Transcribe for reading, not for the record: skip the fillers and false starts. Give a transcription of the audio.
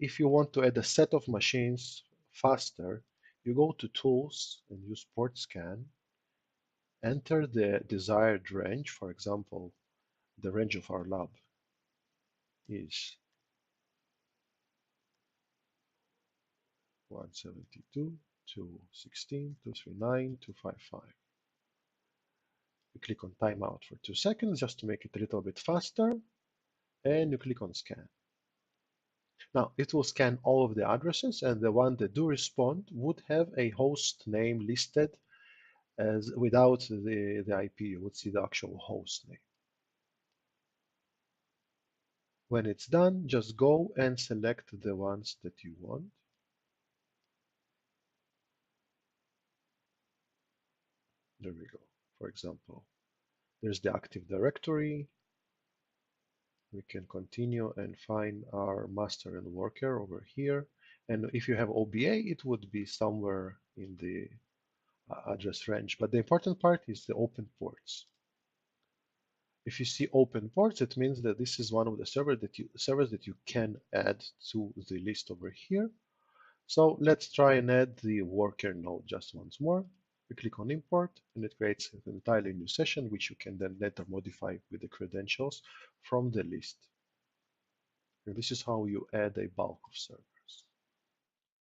if you want to add a set of machines faster, you go to Tools and use Port Scan, enter the desired range. For example, the range of our lab is 172, 216, 239, 255. You click on timeout for 2 seconds just to make it a little bit faster, and you click on scan. Now it will scan all of the addresses, and the one that do respond would have a host name listed as without the IP. You would see the actual host name. When it's done, just go and select the ones that you want. There we go. For example, there's the Active Directory. We can continue and find our master and worker over here. And if you have OBA, it would be somewhere in the address range. But the important part is the open ports. If you see open ports, it means that this is one of the servers that you can add to the list over here. So let's try and add the worker node just once more. We click on import, and it creates an entirely new session, which you can then later modify with the credentials from the list. And this is how you add a bulk of servers.